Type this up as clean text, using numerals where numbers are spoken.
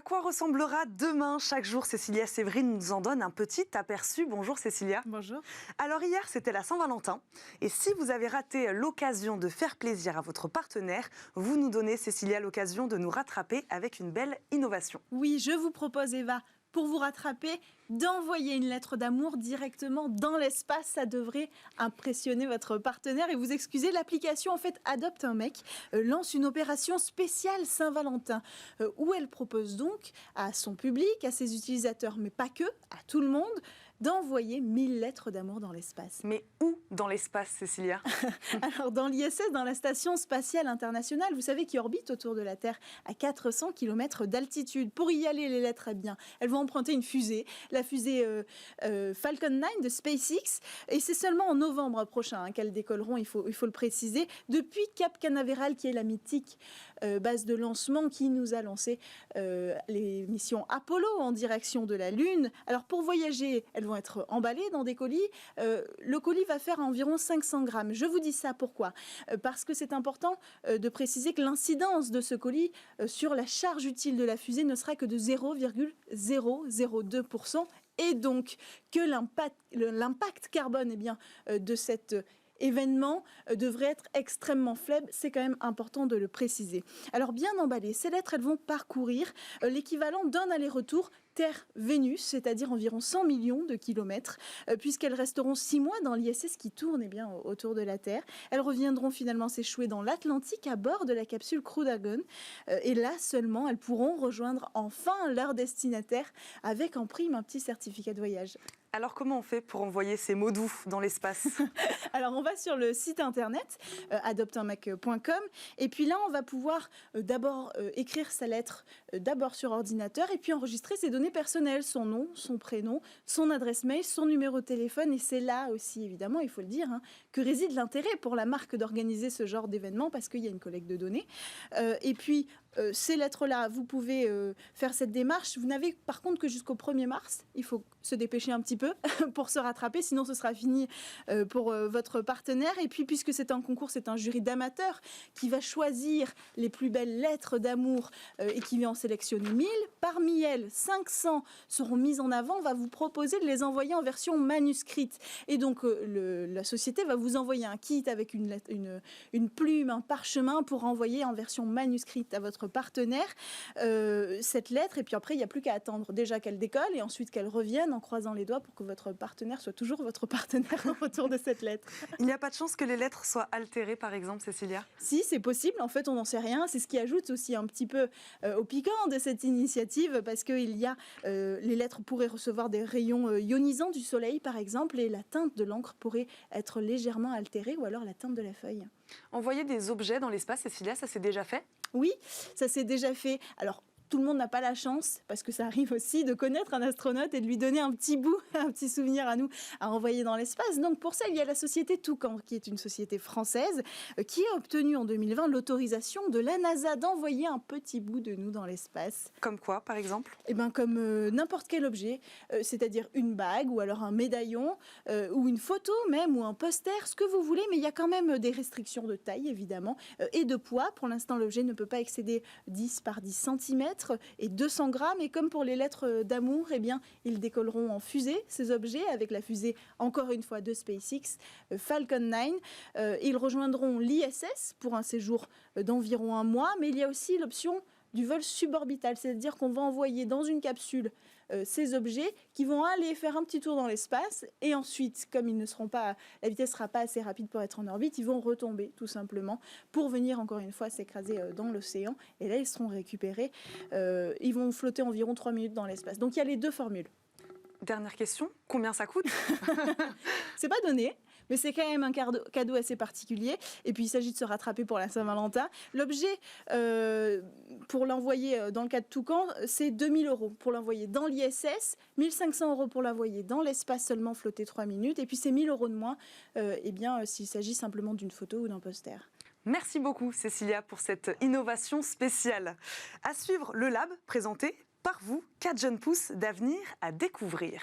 À quoi ressemblera demain? Chaque jour, Cécilia Séverine nous en donne un petit aperçu. Bonjour Cécilia. Bonjour. Alors hier, c'était la Saint-Valentin. Et si vous avez raté l'occasion de faire plaisir à votre partenaire, vous nous donnez, Cécilia, l'occasion de nous rattraper avec une belle innovation. Oui, je vous propose, Eva, pour vous rattraper, d'envoyer une lettre d'amour directement dans l'espace. Ça devrait impressionner votre partenaire. Et vous excusez, l'application en fait Adopte un mec lance une opération spéciale Saint-Valentin où elle propose donc à son public, à ses utilisateurs, mais pas que, à tout le monde, d'envoyer 1000 lettres d'amour dans l'espace. Mais où dans l'espace, Cécilia? Alors dans l'ISS, dans la Station Spatiale Internationale, vous savez, qui orbite autour de la Terre à 400 km d'altitude. Pour y aller, les lettres, eh bien, elles vont emprunter une fusée, la fusée Falcon 9 de SpaceX, et c'est seulement en novembre prochain qu'elles décolleront, il faut le préciser, depuis Cap Canaveral, qui est la mythique base de lancement qui nous a lancé les missions Apollo en direction de la Lune. Alors pour voyager, elles vont être emballées dans des colis. Le colis va faire environ 500 grammes. Je vous dis ça pourquoi? Parce que c'est important de préciser que l'incidence de ce colis sur la charge utile de la fusée ne sera que de 0,002%. Et donc que l'impact carbone de cet événement devrait être extrêmement faible, c'est quand même important de le préciser. Alors bien emballées, ces lettres, elles vont parcourir l'équivalent d'un aller-retour Terre-Vénus, c'est-à-dire environ 100 millions de kilomètres, puisqu'elles resteront 6 mois dans l'ISS qui tourne autour de la Terre. Elles reviendront finalement s'échouer dans l'Atlantique à bord de la capsule Crew Dragon. Et là seulement, elles pourront rejoindre enfin leur destinataire avec en prime un petit certificat de voyage. Alors comment on fait pour envoyer ces mots doux dans l'espace? Alors on va sur le site internet adopteinmec.com et puis là on va pouvoir d'abord écrire sa lettre d'abord sur ordinateur et puis enregistrer ses données personnelles, son nom, son prénom, son adresse mail, son numéro de téléphone, et c'est là aussi évidemment, il faut le dire, que réside l'intérêt pour la marque d'organiser ce genre d'événement, parce qu'il y a une collecte de données. Et puis ces lettres-là, vous pouvez faire cette démarche. Vous n'avez par contre que jusqu'au 1er mars. Il faut se dépêcher un petit peu pour se rattraper, sinon ce sera fini pour votre partenaire. Et puis, puisque c'est un concours, c'est un jury d'amateurs qui va choisir les plus belles lettres d'amour et qui va en sélectionner 1000. Parmi elles, 500 seront mises en avant. On va vous proposer de les envoyer en version manuscrite. Et donc, la société va vous envoyer un kit avec une plume, un parchemin pour envoyer en version manuscrite à votre partenaire cette lettre. Et puis après, il n'y a plus qu'à attendre déjà qu'elle décolle et ensuite qu'elle revienne en croisant les doigts pour que votre partenaire soit toujours votre partenaire au retour de cette lettre. Il n'y a pas de chance que les lettres soient altérées, par exemple, Cécilia? Si, c'est possible. En fait, on n'en sait rien. C'est ce qui ajoute aussi un petit peu au piquant de cette initiative, parce que les lettres pourraient recevoir des rayons ionisants du soleil, par exemple, et la teinte de l'encre pourrait être légèrement altérée, ou alors la teinte de la feuille. Envoyer des objets dans l'espace, Cécilia, ça s'est déjà fait? Oui, ça s'est déjà fait. Alors, tout le monde n'a pas la chance, parce que ça arrive aussi, de connaître un astronaute et de lui donner un petit bout, un petit souvenir à nous, à envoyer dans l'espace. Donc pour ça, il y a la société Toucan, qui est une société française, qui a obtenu en 2020 l'autorisation de la NASA d'envoyer un petit bout de nous dans l'espace. Comme quoi, par exemple? Eh bien, comme n'importe quel objet, c'est-à-dire une bague, ou alors un médaillon, ou une photo même, ou un poster, ce que vous voulez, mais il y a quand même des restrictions de taille, évidemment, et de poids. Pour l'instant, l'objet ne peut pas excéder 10 par 10 cm et 200 grammes. Et comme pour les lettres d'amour, eh bien, ils décolleront en fusée, ces objets, avec la fusée, encore une fois, de SpaceX, Falcon 9. Ils rejoindront l'ISS pour un séjour d'environ 1 mois, mais il y a aussi l'option du vol suborbital, c'est-à-dire qu'on va envoyer dans une capsule ces objets qui vont aller faire un petit tour dans l'espace, et ensuite, comme la vitesse ne sera pas assez rapide pour être en orbite, ils vont retomber tout simplement pour venir encore une fois s'écraser dans l'océan, et là ils seront récupérés. Ils vont flotter environ 3 minutes dans l'espace. Donc il y a les deux formules. Dernière question, combien ça coûte? C'est pas donné, mais c'est quand même un cadeau assez particulier. Et puis il s'agit de se rattraper pour la Saint-Valentin. L'objet, pour l'envoyer dans le cas de Toucan, c'est 2000 € pour l'envoyer dans l'ISS, 1500 € pour l'envoyer dans l'espace, seulement flotter 3 minutes, et puis c'est 1000 € de moins s'il s'agit simplement d'une photo ou d'un poster. Merci beaucoup Cécilia pour cette innovation spéciale. À suivre le Lab présenté par vous, 4 jeunes pousses d'avenir à découvrir.